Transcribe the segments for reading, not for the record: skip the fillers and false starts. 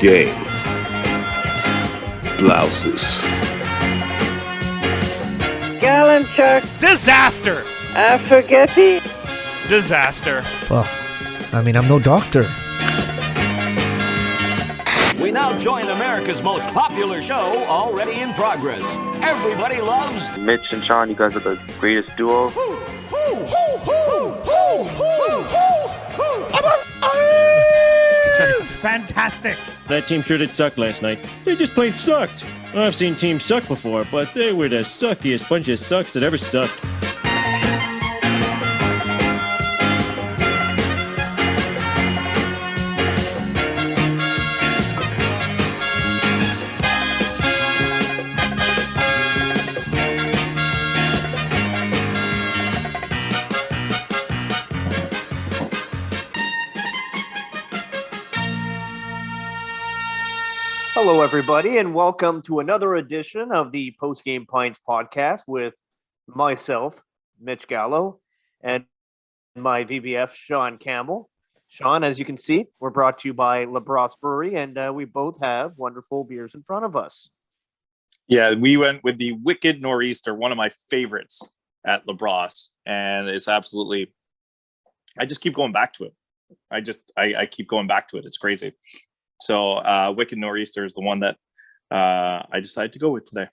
game. Blouses. Gallon chuck. Disaster. Spaghetti. Disaster. Well, I mean, I'm no doctor. We now join America's most popular show, already in progress. Everybody loves Mitch and Sean. You guys are the greatest duo. Fantastic. That team sure did suck last night. They just plain sucked. I've seen teams suck before, but they were the suckiest bunch of sucks that ever sucked. Hello, everybody, and welcome to another edition of the Post Game Pints podcast with myself, Mitch Gallo, and my VBF, Sean Campbell. Sean, as you can see, we're brought to you by LaBrosse Brewery, and we both have wonderful beers in front of us. Yeah, we went with the Wicked Nor'easter, one of my favorites at LaBrosse, and it's absolutely, I just keep going back to it. I keep going back to it. It's crazy. So Wicked Nor'easter is the one that I decided to go with today.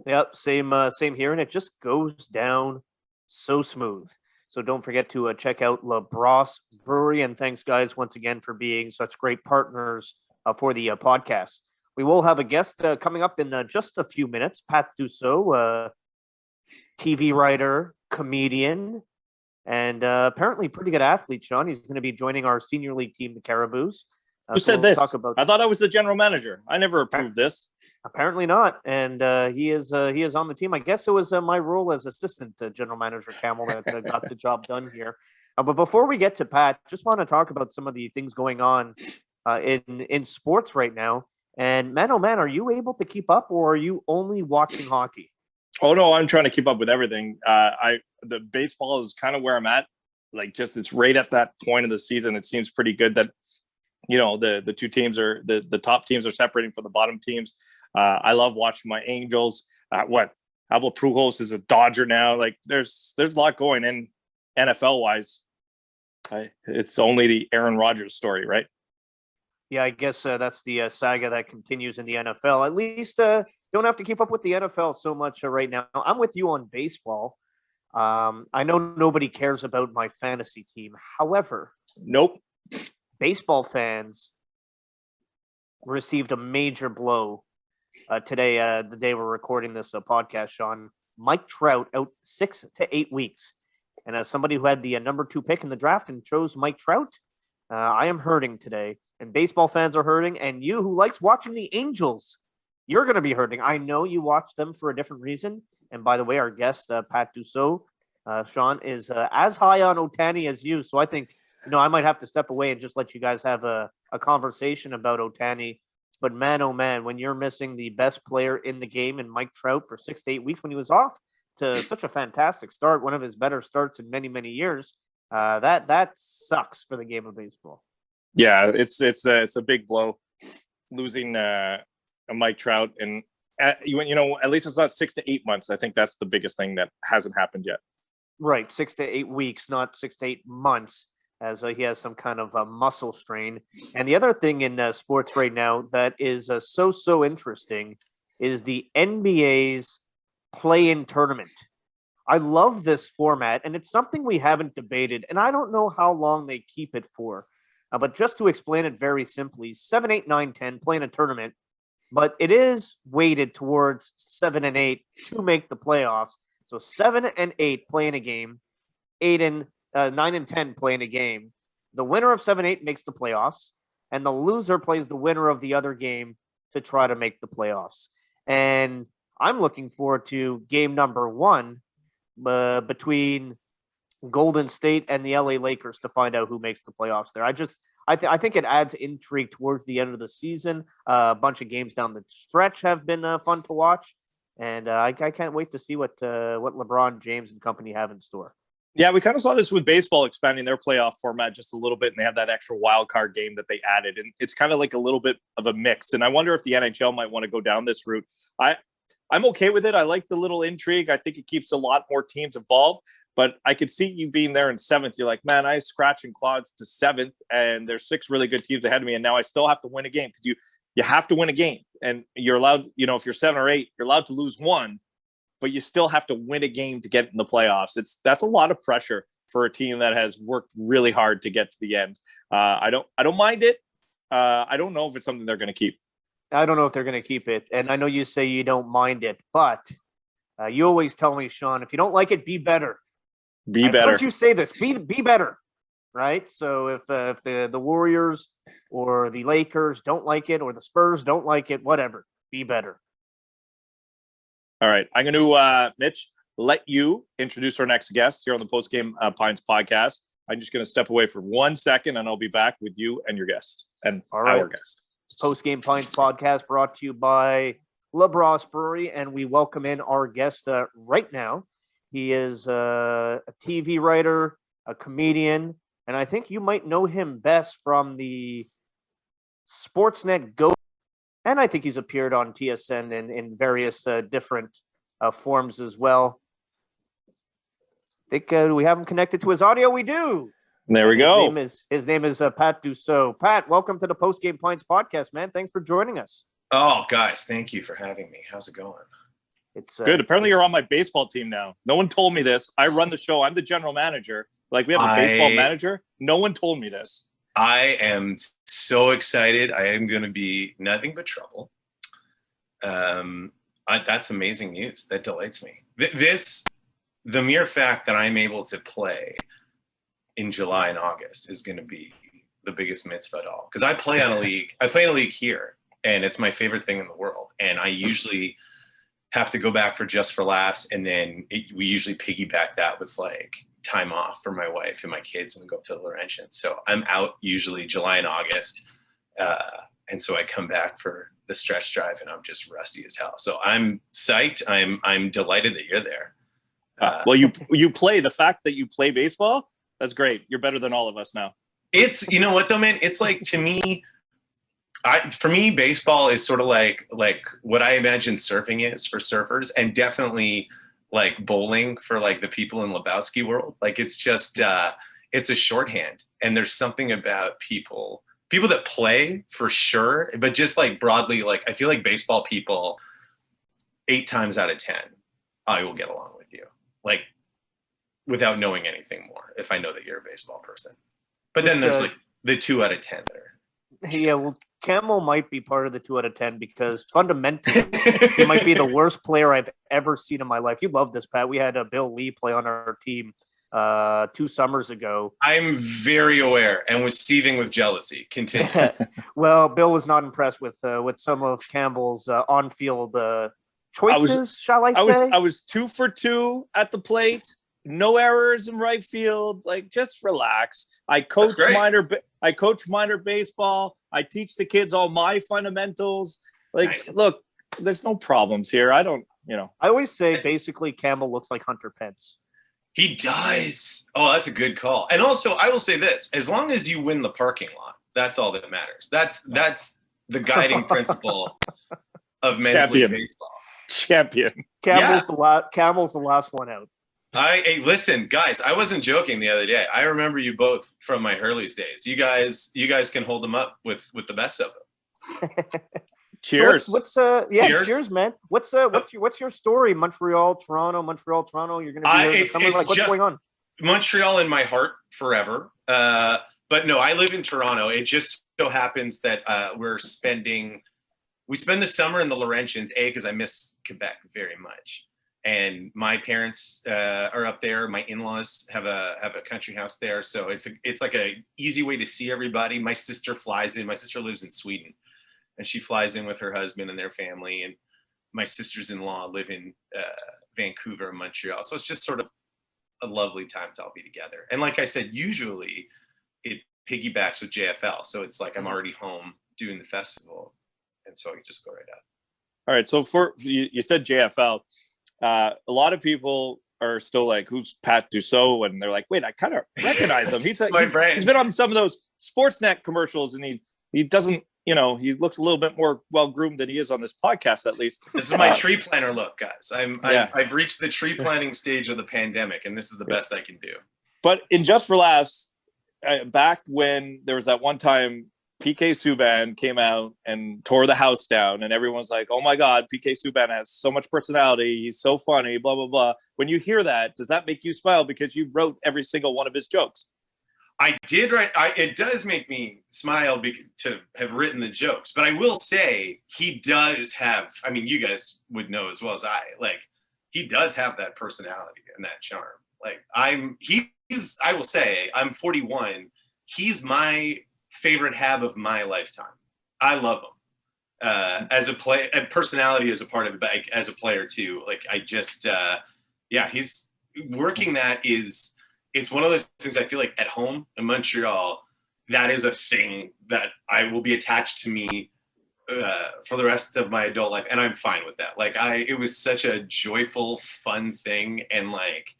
Yep, same here, and it just goes down so smooth. So don't forget to check out LaBrosse Brewery, and thanks, guys, once again for being such great partners for the podcast. We will have a guest coming up in just a few minutes, Pat Dussault, TV writer, comedian, and apparently pretty good athlete, Sean. He's going to be joining our senior league team, the Caraboos. Who said this? I thought I was the general manager. I never approved this. Apparently not, and he is on the team. I guess it was my role as assistant general manager, Camel, that got the job done here. But before we get to Pat, just want to talk about some of the things going on in sports right now. And man, oh man, are you able to keep up, or are you only watching hockey? Oh no, I'm trying to keep up with everything. The baseball is kind of where I'm at. Like, just it's right at that point of the season. It seems pretty good that, you know, the two teams are the top teams are separating from the bottom teams. I love watching my Angels. How about Pujols is a Dodger now? Like, there's a lot going in NFL wise. It's only the Aaron Rodgers story, right? Yeah, I guess that's the saga that continues in the NFL. At least don't have to keep up with the NFL so much right now. I'm with you on baseball. I know nobody cares about my fantasy team. However, nope. Baseball fans received a major blow today, the day we're recording this podcast, Sean. Mike Trout out 6 to 8 weeks. And as somebody who had the number 2 pick in the draft and chose Mike Trout, I am hurting today. And baseball fans are hurting. And you who likes watching the Angels, you're going to be hurting. I know you watch them for a different reason. And by the way, our guest, Pat Dussault, Sean, is as high on Ohtani as you. So I think, I might have to step away and just let you guys have a conversation about Ohtani. But man, oh man, when you're missing the best player in the game and Mike Trout for 6 to 8 weeks when he was off to such a fantastic start, one of his better starts in many, many years, that sucks for the game of baseball. Yeah, it's a big blow losing a Mike Trout, and at least it's not 6 to 8 months. I think that's the biggest thing that hasn't happened yet. Right, 6 to 8 weeks, not 6 to 8 months. As he has some kind of a muscle strain. And the other thing in sports right now that is so interesting is the NBA's play-in tournament. I love this format, and it's something we haven't debated, and I don't know how long they keep it for. But just to explain it very simply, 7, 8, 9, 10 play in a tournament, but it is weighted towards 7 and 8 to make the playoffs. So 7 and 8 play in a game, 9 and 10 play in a game. The winner of 7-8 makes the playoffs, and the loser plays the winner of the other game to try to make the playoffs. And I'm looking forward to game number 1 between Golden State and the LA Lakers to find out who makes the playoffs there. I think it adds intrigue towards the end of the season. A bunch of games down the stretch have been fun to watch, and I can't wait to see what LeBron James and company have in store. Yeah, we kind of saw this with baseball expanding their playoff format just a little bit, and they have that extra wild card game that they added, and it's kind of like a little bit of a mix. And I wonder if the NHL might want to go down this route. I'm okay with it. I like the little intrigue. I think it keeps a lot more teams involved. But I could see you being there in seventh. You're like, man, I scratch and claws to seventh, and there's 6 really good teams ahead of me, and now I still have to win a game because you have to win a game, and you're allowed. If you're 7 or 8, you're allowed to lose one, but you still have to win a game to get in the playoffs. That's a lot of pressure for a team that has worked really hard to get to the end. I don't mind it. I don't know if it's something they're going to keep. I don't know if they're going to keep it, and I know you say you don't mind it, but you always tell me, Sean, if you don't like it, be better. Be better. I've heard you say this. Be better, right? So if the Warriors or the Lakers don't like it, or the Spurs don't like it, whatever, be better. All right, I'm going to Mitch let you introduce our next guest here on the Post Game Pints podcast. I'm just going to step away for 1 second, and I'll be back with you and your guest and our guest. Post Game Pints podcast brought to you by La Brosse Brewery, and we welcome in our guest right now. He is a TV writer, a comedian, and I think you might know him best from the Sportsnet Go. And I think he's appeared on TSN in various different forms as well. I think we have him connected to his audio. We do. There we go. His name is Pat Dussault. Pat, welcome to the Post Game Pints podcast, man. Thanks for joining us. Oh, guys, thank you for having me. How's it going? It's good. Apparently, you're on my baseball team now. No one told me this. I run the show. I'm the general manager. Like, we have a baseball manager. No one told me this. I am so excited. I am going to be nothing but trouble. That's amazing news. That delights me. The mere fact that I'm able to play in July and August is going to be the biggest mitzvah at all. Because I play in a league here, and it's my favorite thing in the world. And I usually have to go back for Just for Laughs, and then we usually piggyback that with like time off for my wife and my kids when we go up to the Laurentians. So I'm out usually July and August, and so I come back for the stretch drive, and I'm just rusty as hell. So I'm psyched. I'm delighted that you're there. Well, you play. The fact that you play baseball, that's great. You're better than all of us now. It's, you know what though, man? It's like, to me, for me, baseball is sort of like what I imagine surfing is for surfers, and definitely like bowling for like the people in Lebowski world. Like, it's just, it's a shorthand. And there's something about people that play for sure, but just like broadly, like I feel like baseball people 8 times out of 10, I will get along with you. Like, without knowing anything more, if I know that you're a baseball person. But then there's like the 2 out of 10 that are. Yeah, well, Camel might be part of the 2 out of 10 because fundamentally he might be the worst player I've ever seen in my life. You love this, Pat. We had Bill Lee play on our team 2 summers ago. I'm very aware and was seething with jealousy. Continue. Well, Bill was not impressed with some of Campbell's on-field choices, shall I say? I was 2 for 2 at the plate. No errors in right field. Like, just relax. I coach minor baseball. I teach the kids all my fundamentals. Like, nice. Look, there's no problems here. I don't, I always say basically Campbell looks like Hunter Pence. He does. Oh, that's a good call. And also, I will say this: as long as you win the parking lot, that's all that matters. That's the guiding principle of men's league baseball. Champion. Campbell's the last one out. Hey, listen, guys, I wasn't joking the other day. I remember you both from my Hurley's days. You guys can hold them up with the best of them. Cheers. So cheers, man. What's your story? Montreal, Toronto. You're going to be here. What's going on? Montreal in my heart forever. But no, I live in Toronto. It just so happens that we spend the summer in the Laurentians, because I miss Quebec very much. And my parents are up there. My in-laws have a country house there, so it's like a easy way to see everybody. My sister flies in. My sister lives in Sweden, and she flies in with her husband and their family. And my sisters-in-law live in Vancouver and Montreal. So it's just sort of a lovely time to all be together. And like I said, usually it piggybacks with JFL, so it's like I'm already home doing the festival, and so I can just go right out. All right. So you said JFL. A lot of people are still like, "Who's Pat Dussault?" And they're like, "Wait, I kind of recognize him. He's My brain. he's been on some of those Sportsnet commercials, and he doesn't, you know, he looks a little bit more well groomed than he is on this podcast, at least." This is my tree planter look, guys. Yeah. I've reached the tree planting stage of the pandemic, and this is the best I can do. But in Just for Laughs, back when there was that one time PK Subban came out and tore the house down, and everyone's like, "Oh my God, PK Subban has so much personality. He's so funny, blah, blah, blah." When you hear that, does that make you smile because you wrote every single one of his jokes? I did write. It does make me smile to have written the jokes, but I will say he does have. I mean, you guys would know as well as I. Like, he does have that personality and that charm. Like, he's. I will say, I'm 41. He's my favorite Hab of my lifetime. I love him as a play, and personality as a part of it, but as a player too. Like, I just, he's working. That is. It's one of those things I feel like at home in Montreal, that is a thing that I will be attached to me for the rest of my adult life. And I'm fine with that. Like, it was such a joyful, fun thing. And like,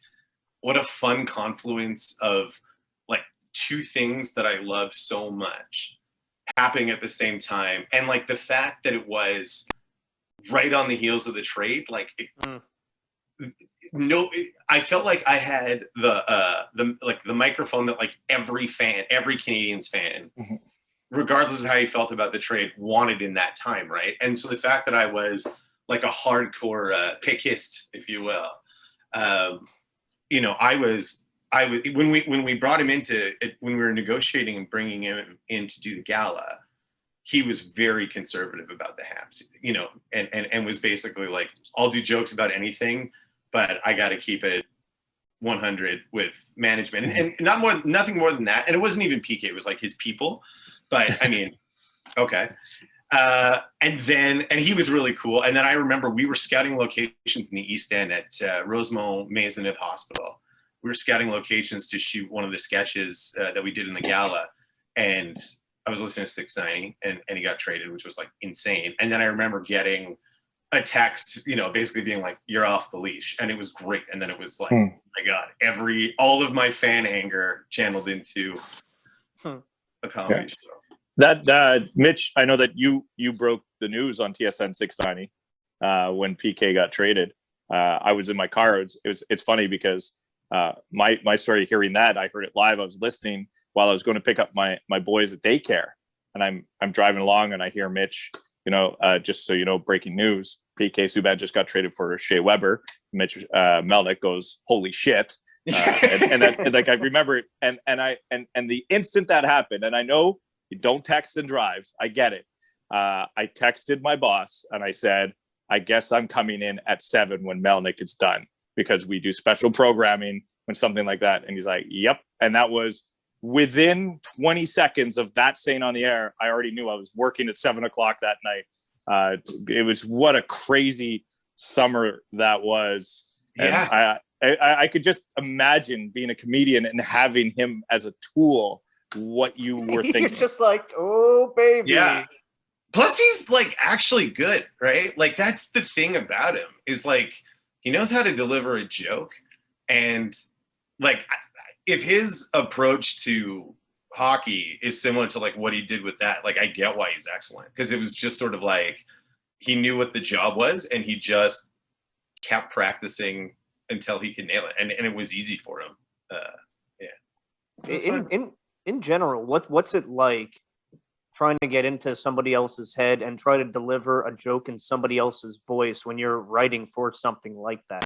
what a fun confluence of like two things that I love so much happening at the same time. And like the fact that it was right on the heels of the trade, like I felt like I had the microphone that like every Canadians fan, regardless of how he felt about the trade, wanted in that time, right? And so the fact that I was like a hardcore pickist, if you will, you know, I was when we brought him into it, when we were negotiating and bringing him in to do the gala, he was very conservative about the Habs, you know, and was basically like, "I'll do jokes about anything, but I got to keep it 100 with management," and nothing more than that. And it wasn't even PK; it was like his people. But I mean, okay. And he was really cool. And then I remember we were scouting locations in the East End at Rosemont Maisonneuve Hospital. We were scouting locations to shoot one of the sketches that we did in the gala, and I was listening to 690, and he got traded, which was like insane. And then I remember getting a text, you know, basically being like, "You're off the leash," and it was great. And then it was like, oh my God, all of my fan anger channeled into a comedy show. That Mitch, I know that you broke the news on TSN 690 when PK got traded. I was in my car. It's funny because my story, hearing that, I heard it live. I was listening while I was going to pick up my boys at daycare, and I'm driving along, and I hear Mitch. You know, just so you know, breaking news: PK Subban just got traded for Shea Weber. Mitch Melnick goes, "Holy shit!" and like I remember it, and the instant that happened, and I know you don't text and drive. I get it. I texted my boss and I said, "I guess I'm coming in at 7 when Melnick is done, because we do special programming when something like that." And he's like, "Yep." And that was within 20 seconds of that saying on the air. I already knew I was working at 7:00 that night. It was, what a crazy summer that was. Yeah. And I could just imagine being a comedian and having him as a tool. What you were thinking. You're just like, "Oh baby." Yeah. Plus he's like actually good, right? Like, that's the thing about him, is like, he knows how to deliver a joke. And like, if his approach to hockey is similar to like what he did with that, like, I get why he's excellent, because it was just sort of like he knew what the job was and he just kept practicing until he could nail it, and it was easy for him. In general, what's it like trying to get into somebody else's head and try to deliver a joke in somebody else's voice when you're writing for something like that?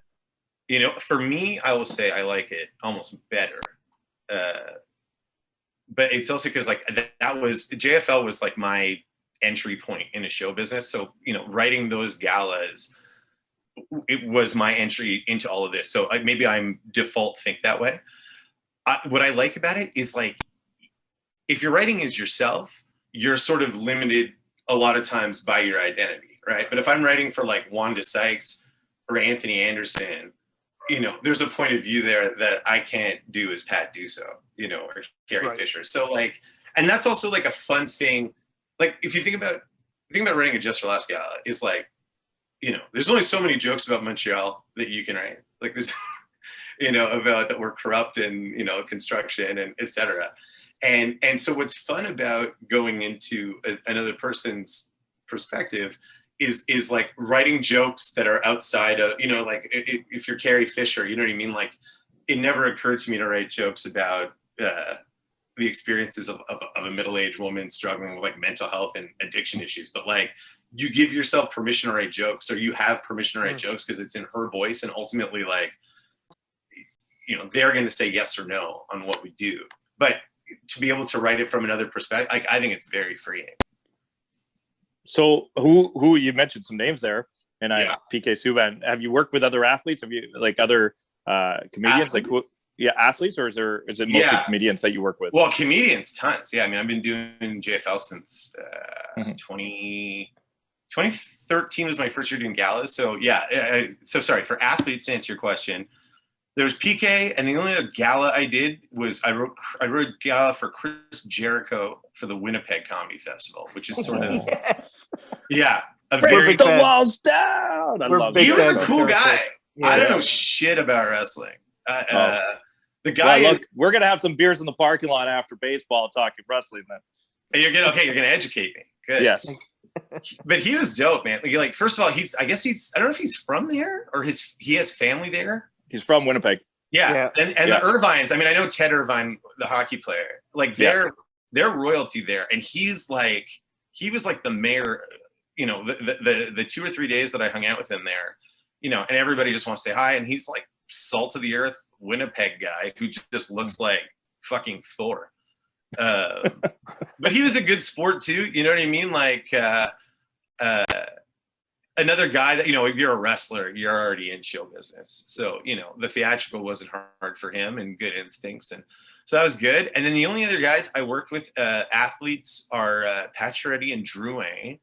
You know, for me, I will say I like it almost better. But it's also because like that was, JFL was like my entry point in a show business. So, you know, writing those galas, it was my entry into all of this. So maybe I'm default think that way. What I like about it is like, if you're writing as yourself, you're sort of limited a lot of times by your identity, right? But if I'm writing for like Wanda Sykes or Anthony Anderson, you know, there's a point of view there that I can't do as Pat Dussault, you know, or Carrie Fisher. So like, and that's also like a fun thing. Like, if you think about writing a Just for Laughs gala, is like, you know, there's only so many jokes about Montreal that you can write. Like, about that we're corrupt in, construction and et cetera. And so what's fun about going into another person's perspective is like writing jokes that are outside of, like if you're Carrie Fisher, you know what I mean? Like it never occurred to me to write jokes about the experiences of a middle-aged woman struggling with like mental health and addiction issues. But like you give yourself permission to write jokes, or you have permission to write jokes because it's in her voice. And ultimately, like, they're going to say yes or no on what we do. But to be able to write it from another perspective, I think it's very freeing. So who you mentioned some names there, and PK Subban. Have you worked with other athletes? Have you like other comedians? Athletes? Like athletes, or is it mostly comedians that you work with? Well, comedians, tons. Yeah, I mean, I've been doing JFL since 2013 was my first year doing galas. So yeah, so sorry for athletes to answer your question. There's PK, and the only other gala I did was I wrote a gala for Chris Jericho for the Winnipeg Comedy Festival, which is sort of break the walls down. He was a cool guy. Yeah. I don't know shit about wrestling. The guy. We're gonna have some beers in the parking lot after baseball talking wrestling. Then you're gonna educate me. Good. Yes. But he was dope, man. Like first of all, I don't know if he's from there or he has family there. He's from Winnipeg. Yeah. And the Irvines, I mean, I know Ted Irvine, the hockey player, like they're royalty there. And he was like the mayor, the 2 or 3 days that I hung out with him there, and everybody just wants to say hi. And he's like salt of the earth Winnipeg guy who just looks like fucking Thor. But he was a good sport too. You know what I mean? Like, another guy that, if you're a wrestler, you're already in show business. So, the theatrical wasn't hard for him and good instincts. And so that was good. And then the only other guys I worked with, athletes are Pacioretty and Drouin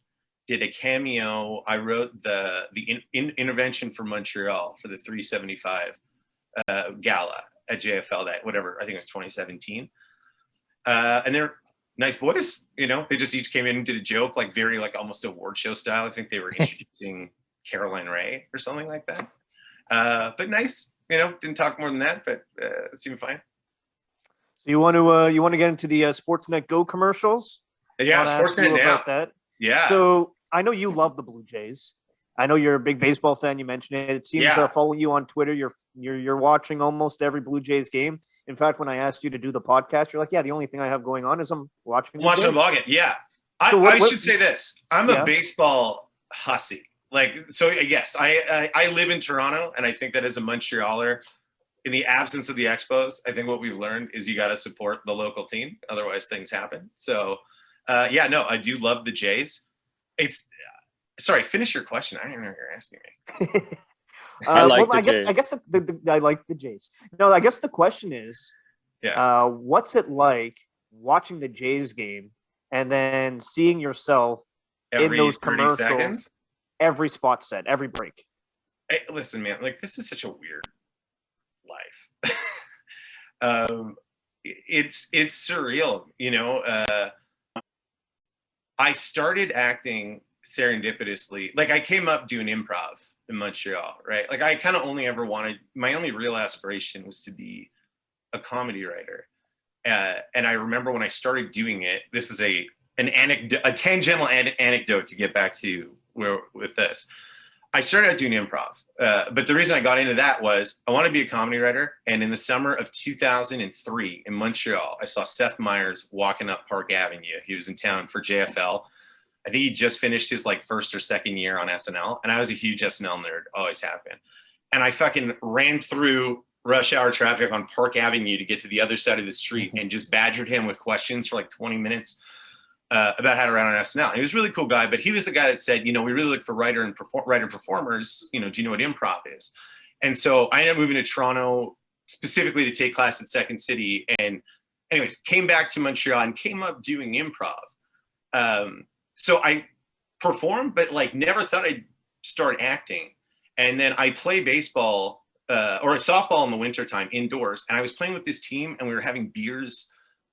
did a cameo. I wrote the intervention for Montreal for the 375 gala at JFL that, whatever, I think it was 2017. And they're nice boys, they just each came in and did a joke, like very like almost award show style. I think they were introducing Caroline Ray or something like that. But nice, didn't talk more than that, but it seemed fine. So you want to get into the Sportsnet Go commercials? Yeah, Sportsnet now. About that. Yeah. So I know you love the Blue Jays. I know you're a big baseball fan. You mentioned it. It seems following you on Twitter, you're watching almost every Blue Jays game. In fact, when I asked you to do the podcast, you're like, yeah, the only thing I have going on is I'm watching. Watching and vlogging. Yeah. I should say this. I'm a baseball hussy. Like, so yes, I live in Toronto, and I think that as a Montrealer, in the absence of the Expos, I think what we've learned is you got to support the local team. Otherwise things happen. So I do love the Jays. Sorry, finish your question. I don't even know what you're asking me. I guess I like the Jays. No, I guess the question is, what's it like watching the Jays game and then seeing yourself in those commercials, seconds? Every spot set, every break? Hey, listen, man, like this is such a weird life. It's surreal, I started acting serendipitously. Like I came up doing improv in Montreal, right? Like I kind of only ever my only real aspiration was to be a comedy writer. And I remember when I started doing it, this is a tangential anecdote to get back to with this. I started out doing improv, but the reason I got into that was I want to be a comedy writer. And in the summer of 2003 in Montreal, I saw Seth Meyers walking up Park Avenue. He was in town for JFL. I think he just finished his like first or second year on SNL. And I was a huge SNL nerd, always have been. And I fucking ran through rush hour traffic on Park Avenue to get to the other side of the street and just badgered him with questions for like 20 minutes about how to run on SNL. And he was a really cool guy, but he was the guy that said, we really look for writer performers. Do you know what improv is? And so I ended up moving to Toronto specifically to take class at Second City. And anyways, came back to Montreal and came up doing improv. So I performed, but like never thought I'd start acting. And then I play baseball or softball in the wintertime indoors. And I was playing with this team and we were having beers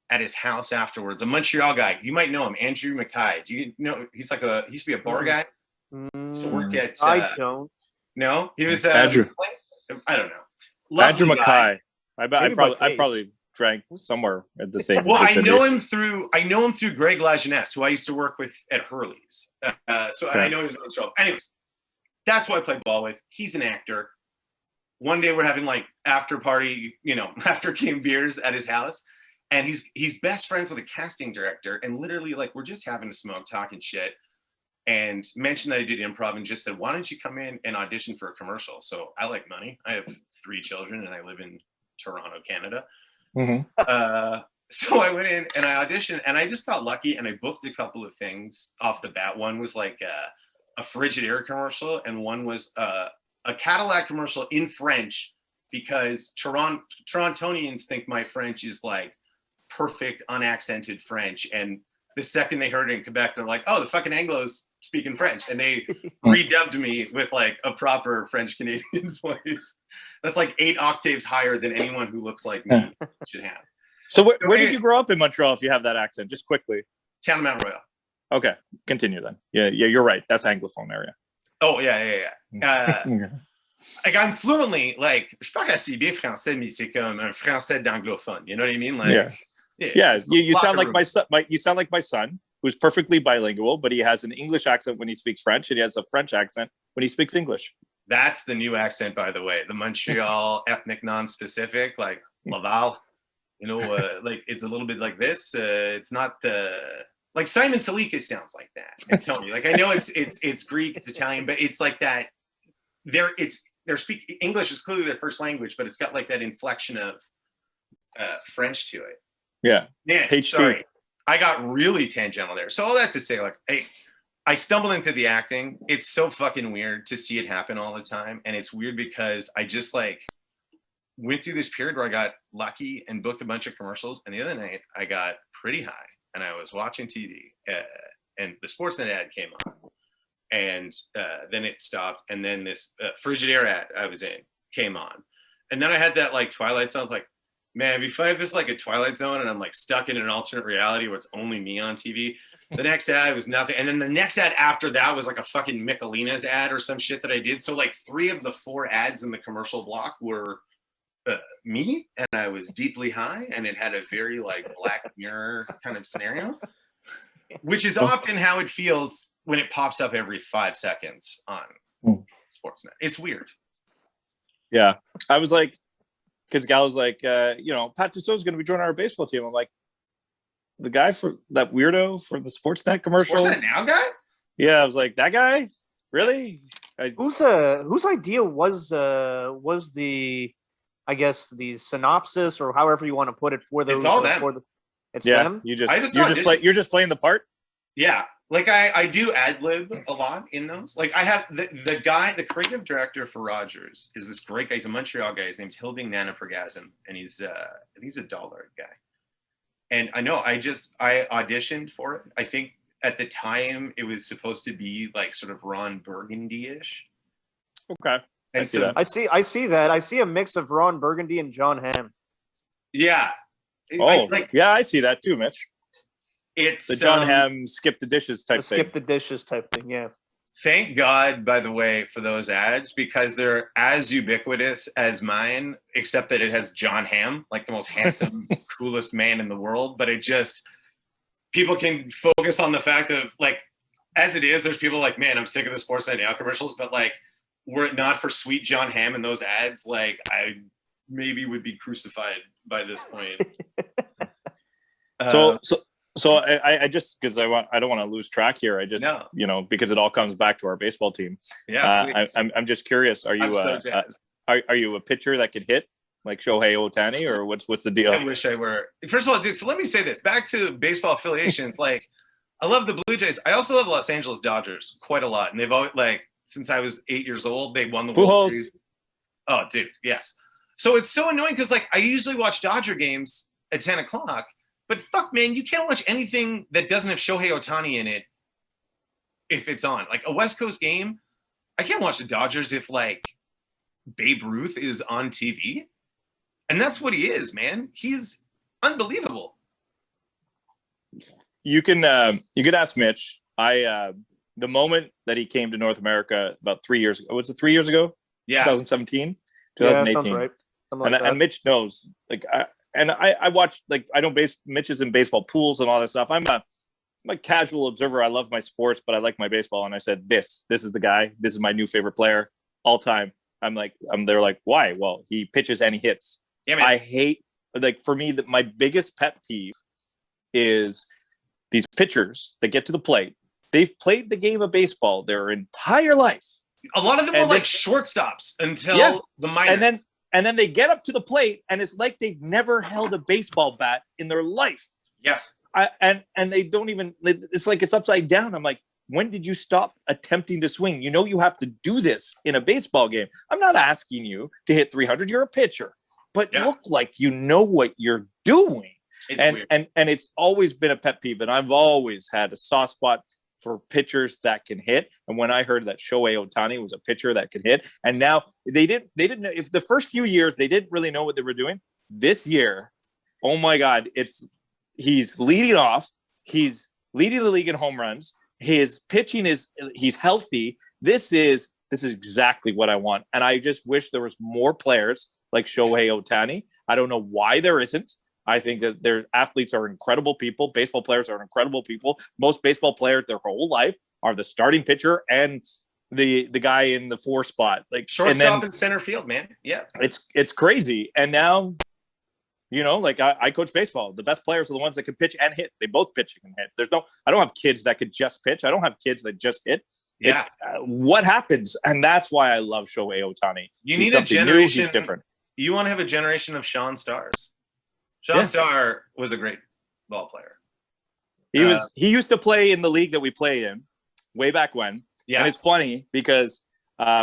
at his house afterwards. A Montreal guy, you might know him, Andrew Mackay. Do you know? He used to be a bar guy. To work at. I don't. No, he was Andrew. I don't know. Lovely Andrew guy. Mackay. I face. probably drank somewhere at the same. Well, vicinity. I know him through Greg Lajeunesse, who I used to work with at Hurley's. So Okay. I know he's really strong. Anyways, that's who I played ball with. He's an actor. One day we're having like after party, after game beers at his house, and he's best friends with a casting director, and literally like we're just having a smoke, talking shit, and mentioned that I did improv, and just said, "Why don't you come in and audition for a commercial?" So I like money. I have 3 children, and I live in Toronto, Canada. So I went in and I auditioned, and I just got lucky, and I booked a couple of things off the bat. One was like a Frigidaire commercial, and one was a Cadillac commercial in French, because Torontonians think my French is like perfect, unaccented French. And the second they heard it in Quebec, they're like, oh, the fucking Anglos speaking French. And they redubbed me with like a proper French Canadian voice. That's like 8 octaves higher than anyone who looks like me should have. So where did you grow up in Montreal if you have that accent? Just quickly. Town of Mount Royal. Okay, continue then. Yeah, you're right. That's Anglophone area. Oh, yeah. Like I'm fluently, like, je parle assez bien français, mais c'est comme un français d'anglophone. You know what I mean? Like, yeah. You sound like my son. You sound like my son, who's perfectly bilingual, but he has an English accent when he speaks French, and he has a French accent when he speaks English. That's the new accent, by the way. The Montreal ethnic non-specific, like Laval. Like it's a little bit like this. It's not like Simon Salikas sounds like that. I'm telling you. Like I know it's Greek, it's Italian, but it's like that. They're speaking English is clearly their first language, but it's got like that inflection of French to it. Yeah. Man, sorry, I got really tangential there. So all that to say, like, I stumbled into the acting. It's so fucking weird to see it happen all the time, and it's weird because I just like went through this period where I got lucky and booked a bunch of commercials. And the other night I got pretty high and I was watching TV and the Sportsnet ad came on, and then it stopped. And then this Frigidaire ad I was in came on. And then I had that like Twilight Zone. I was like, man, if I have this like a Twilight Zone and I'm like stuck in an alternate reality where it's only me on TV. The next ad was nothing. And then the next ad after that was like a fucking Michelina's ad or some shit that I did. So like 3 of the 4 ads in the commercial block were me, and I was deeply high, and it had a very like Black Mirror kind of scenario, which is often how it feels when it pops up every 5 seconds on Sportsnet. It's weird. Yeah, I was like, because Gal was like, Pat Dussault is going to be joining our baseball team. I'm like, the guy for that weirdo for the Sportsnet commercials. Sportsnet Now guy? Yeah, I was like, that guy, really? Whose idea was the, I guess, the synopsis or however you want to put it for those? It's all them. It's them. You're just playing the part. Yeah, like I do ad lib a lot in those. Like I have the guy, the creative director for Rogers is this great guy. He's a Montreal guy. His name's Hilding Nanapragazin, and he's a dollar guy. And I know I auditioned for it. I think at the time it was supposed to be like sort of Ron Burgundy-ish. Okay. And I see that. I see a mix of Ron Burgundy and John Hamm. Yeah. I see that too, Mitch. It's the John Hamm skip the dishes type thing. Skip the dishes type thing, yeah. Thank God, by the way, for those ads, because they're as ubiquitous as mine, except that it has John Hamm, like the most handsome, coolest man in the world. But people can focus on the fact of like, as it is, there's people like, man, I'm sick of the Sportsnet Now commercials, but like, were it not for sweet John Hamm in those ads, like I maybe would be crucified by this point. So I just, because I don't want to lose track here. I just because it all comes back to our baseball team. Yeah, I'm just curious. Are you are you a pitcher that can hit like Shohei Ohtani, or what's the deal? I wish I were. First of all, dude. So let me say this. Back to baseball affiliations. Like, I love the Blue Jays. I also love Los Angeles Dodgers quite a lot, and they've always like. Since I was 8 years old, they won the World Series. Oh, dude, yes. So it's so annoying because, like, I usually watch Dodger games at 10 o'clock, but fuck, man, you can't watch anything that doesn't have Shohei Ohtani in it if it's on. Like, a West Coast game, I can't watch the Dodgers if, like, Babe Ruth is on TV. And that's what he is, man. He's unbelievable. You can ask Mitch. The moment that he came to North America about 3 years ago, was it 3 years ago? Yeah. 2017, 2018. Yeah, right. Something like that. And Mitch knows. I watch, like, I know Mitch is in baseball pools and all that stuff. I'm a casual observer. I love my sports, but I like my baseball. And I said, this is the guy. This is my new favorite player all time. They're like, why? Well, he pitches and he hits. Yeah, man. I hate, like, for me, my biggest pet peeve is these pitchers that get to the plate. They've played the game of baseball their entire life. A lot of them And were like shortstops until Yeah. the minors. And then they get up to the plate and it's like they've never held a baseball bat in their life. Yes. And they don't even, it's like it's upside down. I'm like, when did you stop attempting to swing? You know, you have to do this in a baseball game. I'm not asking you to hit 300. You're a pitcher, but look like you know what you're doing. It's and, weird. and it's always been a pet peeve. And I've always had a soft spot for pitchers that can hit. And when I heard that Shohei Ohtani was a pitcher that could hit, and now they didn't know, if the first few years they didn't really know what they were doing. This year, oh my God, he's leading off. He's leading the league in home runs. His pitching he's healthy. This is exactly what I want. And I just wish there was more players like Shohei Ohtani. I don't know why there isn't. I think that their athletes are incredible people. Baseball players are incredible people. Most baseball players their whole life are the starting pitcher and the guy in the 4 spot. Like Shortstop and center field, man. Yeah. It's crazy. And now, you know, like I coach baseball. The best players are the ones that can pitch and hit. They both pitch and hit. I don't have kids that could just pitch. I don't have kids that just hit. Yeah. What happens? And that's why I love Shohei Ohtani. You need a generation. He's different. You want to have a generation of Sean Stars. Sean Starr was a great ball player. He used to play in the league that we played in way back when. Yeah. And it's funny because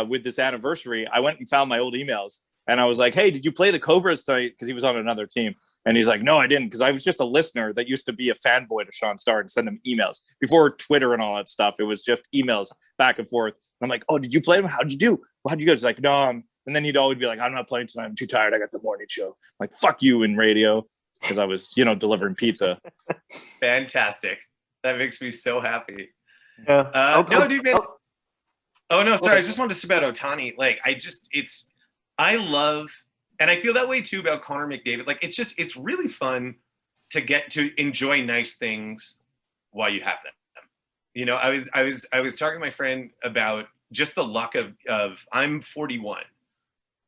with this anniversary, I went and found my old emails and I was like, hey, did you play the Cobras tonight? Because he was on another team. And he's like, no, I didn't. Because I was just a listener that used to be a fanboy to Sean Starr and send him emails before Twitter and all that stuff. It was just emails back and forth. And I'm like, oh, did you play him? How'd you do? Well, how'd you go? He's like, no. And then he'd always be like, I'm not playing tonight. I'm too tired. I got the morning show. I'm like, fuck you in radio. Because I was, delivering pizza. Fantastic. That makes me so happy. Yeah. No, dude, man. Oh, no, sorry. I just wanted to say about Ohtani. Like, I love, and I feel that way too about Connor McDavid. Like, it's really fun to get to enjoy nice things while you have them. You know, I was talking to my friend about just the luck of I'm 41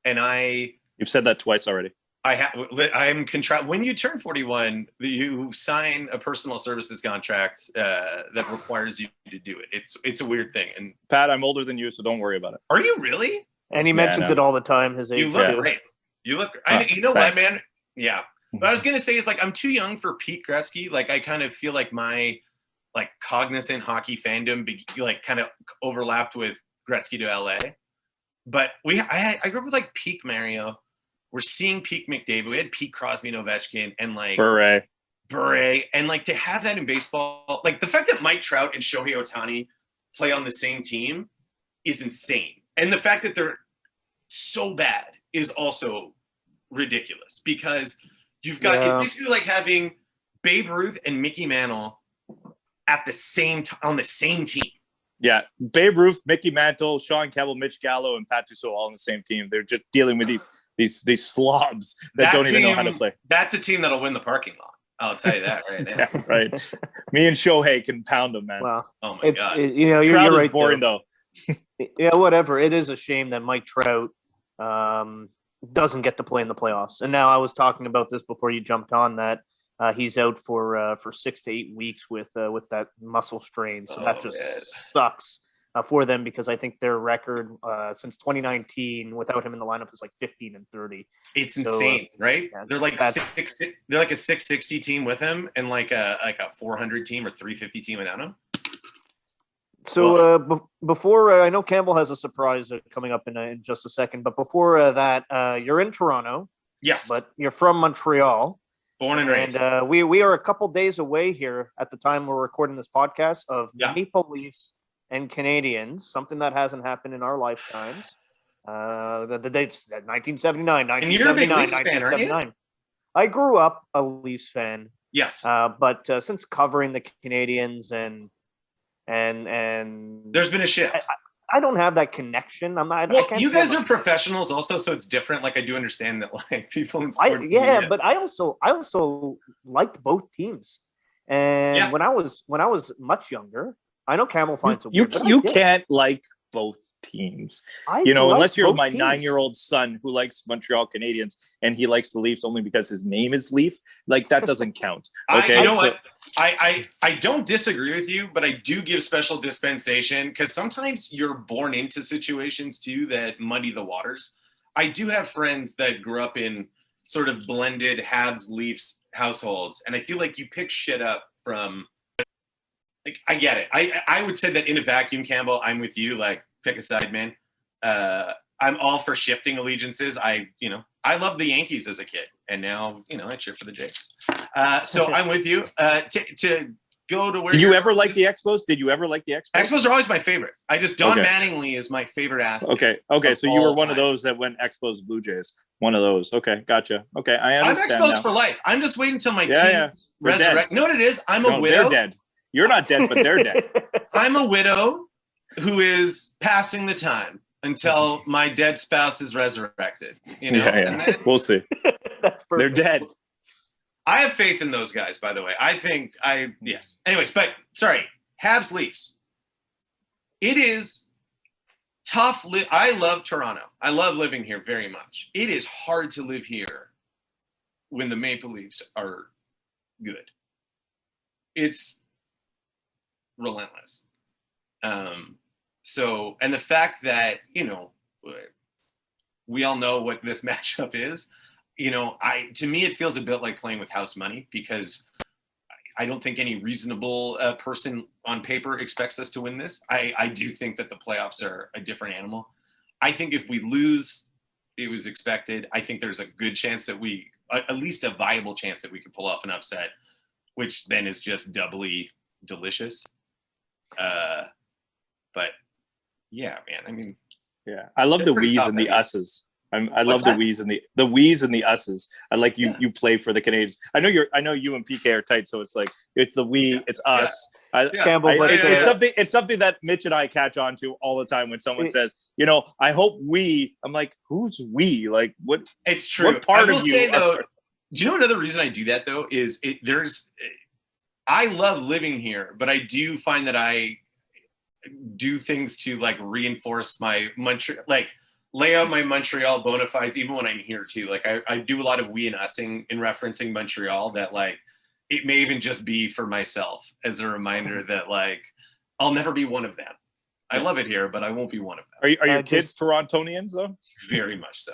and You've said that twice already. When you turn 41, you sign a personal services contract that requires you to do it. It's a weird thing. And Pat, I'm older than you, so don't worry about it. Are you really? And he mentions it all the time. His age. You look great. You look. You know what, man? Yeah. What I was gonna say is like I'm too young for Pete Gretzky. Like I kind of feel like my cognizant hockey fandom kind of overlapped with Gretzky to LA. But I grew up with like peak Mario. We're seeing peak McDavid. We had peak Crosby and Ovechkin and like Bure. And like to have that in baseball, like the fact that Mike Trout and Shohei Ohtani play on the same team is insane. And the fact that they're so bad is also ridiculous because you've got it's basically like having Babe Ruth and Mickey Mantle at the same on the same team. Yeah, Babe Ruth, Mickey Mantle, Sean Campbell, Mitch Gallo, and Pat Dussault all on the same team. They're just dealing with these slobs that don't even know how to play. That's a team that'll win the parking lot. I'll tell you that right now. Yeah, right. Me and Shohei can pound them, man. Well, oh my God. You're Trout is right. Boring though. Yeah, whatever. It is a shame that Mike Trout doesn't get to play in the playoffs. And now I was talking about this before you jumped on that he's out for 6 to 8 weeks with that muscle strain. So that just sucks for them because I think their record since 2019 without him in the lineup is like 15-30. It's insane, right? They're like they're like a 660 team with him and like a 400 team or 350 team without him. So before I know Campbell has a surprise coming up in just a second, but before that, you're in Toronto. Yes, but you're from Montreal. Born and raised. And we are a couple days away here at the time we're recording this podcast of Maple Leafs and Canadians, something that hasn't happened in our lifetimes. The dates 1979, 1979, and you're a big Leafs fan, aren't you? I grew up a Leafs fan. Yes. But since covering the Canadians and there's been a shift. I don't have that connection. I'm not. I Well, can't you say guys I'm are professionals also, so it's different. Like I do understand that like people in I sports. yeah, media- but I also liked both teams. And Yeah. when I was much younger, I know Camel finds it You weird, but I you did. can't like both teams. I You know, liked unless you're both my teams. 9-year-old son who likes Montreal Canadiens and he likes the Leafs only because his name is Leaf, like that doesn't count. Okay, you know so- what? I don't disagree with you, but I do give special dispensation because sometimes you're born into situations too that muddy the waters. I do have friends that grew up in sort of blended Habs Leafs households, and I feel like you pick shit up from. Like I get it. I would say that in a vacuum, Campbell, I'm with you. Like pick a side, man. I'm all for shifting allegiances. I love the Yankees as a kid, and now I cheer for the Jays. So I'm with you. To go to where Did you you're- ever like the Expos? Did you ever like the Expos? Expos are always my favorite. Don Okay. Mattingly is my favorite athlete. Okay. of So you were all one of time. those that went Expos Blue Jays. One of those. Okay, gotcha. Okay, I I'm understand Expos now. for life. I'm just waiting till my Yeah, team yeah. They're dead. resurrect. You know what it is? I'm a No, widow. they're dead. You're not dead, but they're dead. I'm a widow who is passing the time until my dead spouse is resurrected. And Yeah. then We'll see. That's They're perfect. dead. I have faith in those guys, by the way. Yes. Anyways, but sorry, Habs Leafs. It is tough. I love Toronto. I love living here very much. It is hard to live here when the Maple Leafs are good. It's relentless. And the fact that, we all know what this matchup is, to me, it feels a bit like playing with house money because I don't think any reasonable person on paper expects us to win this. I do think that the playoffs are a different animal. I think if we lose, it was expected. I think there's a good chance that at least a viable chance that we could pull off an upset, which then is just doubly delicious. But yeah, man, I mean, Yeah, I love It's the pretty we's tough, and the I mean. us's. I love What's the that? we's and the we's and the us's. I like you. Yeah. You play for the Canadians. I know you and PK are tight, so it's like it's the we, it's us. Yeah. Campbell, but It's yeah. something. It's something that Mitch and I catch on to all the time when someone It- says, I hope we. I'm like, who's we? Like, what? it's true. What part I will of you say are though, part- do you know another reason I do that though is I love living here, but I do find that I do things to like reinforce my Montreal, like lay out my Montreal bona fides even when I'm here too. Like I do a lot of we and using in referencing Montreal that like it may even just be for myself as a reminder that like I'll never be one of them. I love it here, but I won't be one of them. Are your just- kids Torontonians though? Very much so.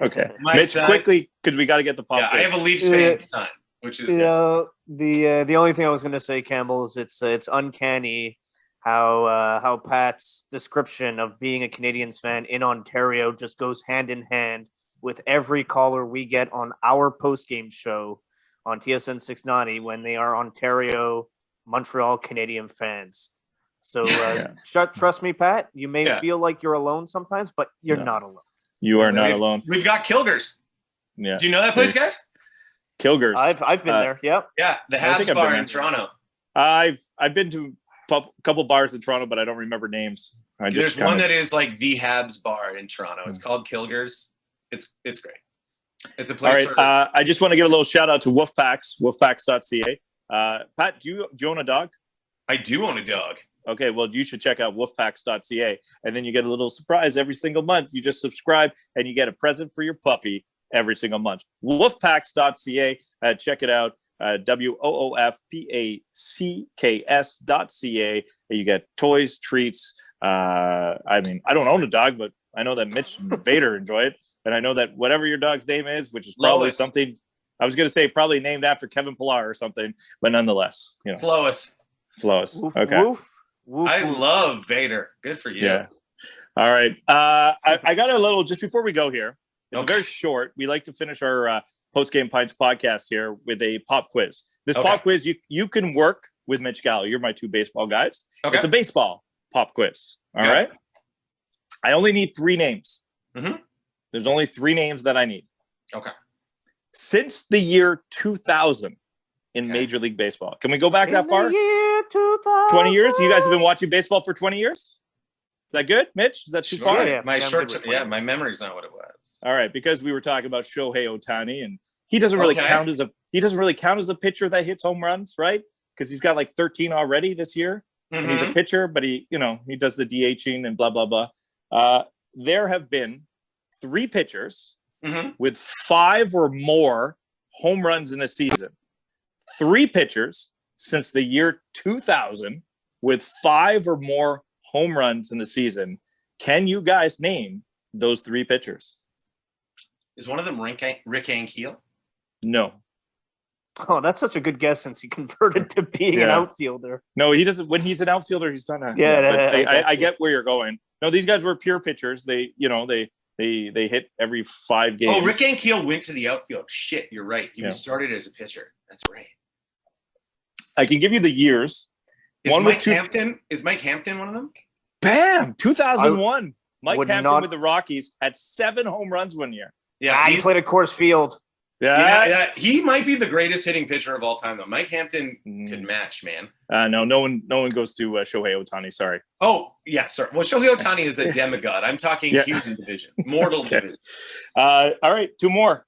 Okay, My Mitch, son- quickly because we got to get the pop. Yeah, I quiz. have a Leafs fan son, which is The only thing I was going to say, Campbell, is it's uncanny how Pat's description of being a Canadiens fan in Ontario just goes hand in hand with every caller we get on our post-game show on TSN 690 when they are Ontario Montreal Canadian fans. So trust me, Pat, you may Yeah. feel like you're alone sometimes, but you're No. not alone. You are not We've- alone. We've got Kilgers. Yeah, Do you know that place, guys? Kilgers. I've been there. Yep. Yeah, the I think Habs I've bar been in there. Toronto. I've been to a couple bars in Toronto, but I don't remember names. There's one that is like the Habs bar in Toronto. It's called Kilgers. It's great. It's the All place. right. I just want to give a little shout out to Wolfpacks, wolfpacks.ca. Pat, do you own a dog? I do own a dog. Okay, well, you should check out wolfpacks.ca, and then you get a little surprise every single month. You just subscribe, and you get a present for your puppy every single month. Wolfpacks.ca. Check it out. WOOFPACKS.ca. You get toys, treats. I mean, I don't own a dog, but I know that Mitch and Vader enjoy it, and I know that whatever your dog's name is, which is probably Lois. something. I was going to say probably named after Kevin Pillar or something, but nonetheless, Flois. Flawless. Woof, Okay. woof, woof, I woof. love Vader. Good for you. Yeah. All right. I got a little just before we go here. It's Okay. very short. We like to finish our post game pints podcast here with a pop quiz. This Okay. pop quiz you can work with Mitch Gallo. You're my two baseball guys. Okay. It's a baseball pop quiz. All Okay. right. I only need 3 names. Mhm. There's only 3 names that I need. Okay. Since the year 2000 in Okay. Major League Baseball. Can we go back In that far? the year 2000. 20 years? You guys have been watching baseball for 20 years? that good, Mitch? Is that too Sure. far? Yeah, My I'm short good with term, yeah, whatever. my memory's not what it was. All right, because we were talking about Shohei Ohtani, and he doesn't really Okay. count as a pitcher that hits home runs, right? Because he's got like 13 already this year, and he's a Mhm. pitcher, but he does the DHing and blah blah blah. There have been 3 pitchers Mhm. with 5 or more home runs in a season. 3 pitchers since the year 2000 with 5 or more home runs in the season. Can you guys name those 3 pitchers? Is one of them Rick Ankiel? No. Oh, that's such a good guess since he converted to being an Yeah. outfielder. No, he doesn't. When he's an outfielder, he's done that. Yeah, but I I get where you're going. No, these guys were pure pitchers. They hit every 5 games. Oh, Rick Ankiel went to the outfield. Shit, you're right. He was Yeah. started as a pitcher. That's right. I can give you the years. Is One was Mike Hampton? Is Mike Hampton one of them? Bam, 2001. Mike would Hampton not- with the Rockies had 7 home runs one year. Yeah, He played at Coors Field. yeah, he might be the greatest hitting pitcher of all time, though. Mike Hampton Mm. could match, man. No one goes to Shohei Ohtani. Sorry. Oh, yeah, sorry. Well, Shohei Ohtani is a demigod. I'm talking Yeah. human division, mortal Okay. division. All right, 2 more.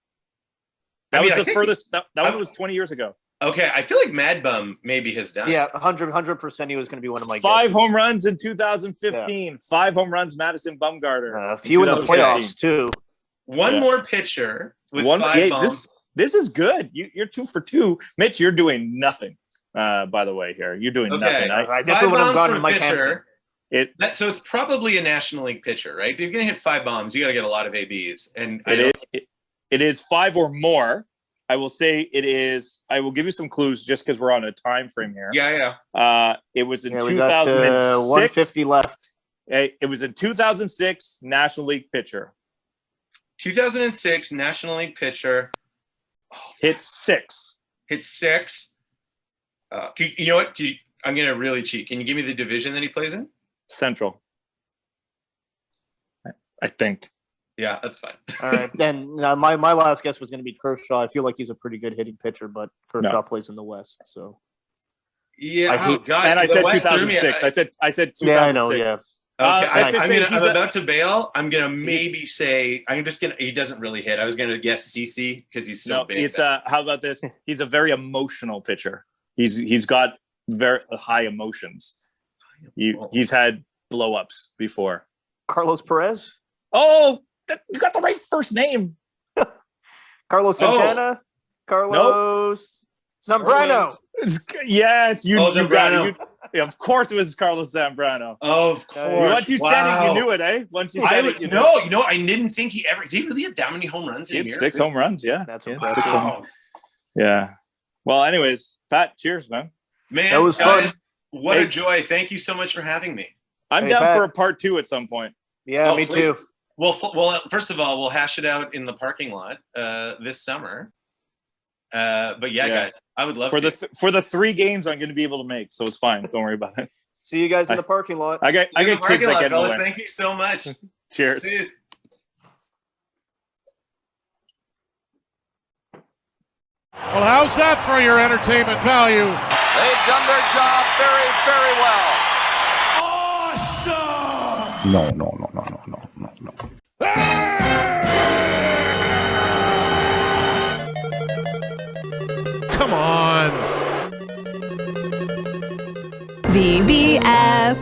That I mean, was I the think- furthest. That I- one was 20 years ago. Okay, I feel like Mad Bum maybe has done. Yeah, 100% he was going to be one of my 5 guesses. home runs in 2015. 5 home runs, Madison Bumgarner. A few in the 2015. playoffs, too. One Yeah. more pitcher with One, 5 yeah, bombs. this is good. You're 2 for 2. Mitch, you're doing nothing. By the way, here you're doing Okay. nothing. I 5 definitely would have bombs gotten from a Mike Hampton. pitcher. So it's probably a National League pitcher, right? If you're gonna hit 5 bombs, you got to get a lot of ABs. And It is 5 or more. I will say it is. I will give you some clues just because we're on a time frame here. yeah. It was in Yeah, we got 2006. 150 left. It was in 2006. National League pitcher 2006 National League pitcher hit 6. hit 6. You know what? I'm gonna really cheat. Can you give me the division that he plays in? Central. I think. Yeah, that's fine. All right. Then my last guess was going to be Kershaw. I feel like he's a pretty good hitting pitcher, but Kershaw plays in the West. So Yeah. I hate- God. And I the said West threw me. 2006. I said 2006. yeah, I know. Yeah. Okay, let's just say I'm about to bail. I'm gonna maybe say he doesn't really hit. I was gonna guess CC because he's so No, big. it's how about this? He's a very emotional pitcher. He's got very high emotions. He's had blow-ups before. Carlos Perez, Oh, you got the right first name. Carlos Santana, Carlos Zambrano. Yeah, it's you. Oh, You got Zambrano. it. Yeah, of course, it was Carlos Zambrano. Of course. Once you said it, you knew it, eh? Once you said it, you knew it. No, I didn't think he ever. Did he really hit that many home runs He in a had year? 6 home runs. Yeah, That's yeah, impressive. 6 home Wow. runs. Yeah. Well, anyways, Pat, cheers, man. Man, That was guys, fun. what Hey. a joy! Thank you so much for having me. I'm Hey, down Pat. for a part 2 at some point. Yeah, Oh, me please. too. Well, first of all, we'll hash it out in the parking lot this summer. But yeah, Yeah. guys, I would love For to. for the 3 games I'm going to be able to make, so it's fine. Don't worry about it. See you guys in the parking lot. I got See you in the kids parking that lot, get in the fellas. way. Thank you so much. Cheers. Cheers. Well, how's that for your entertainment value? They've done their job very, very well. No, no, no, no, no, no, no, no. Come on. VBF.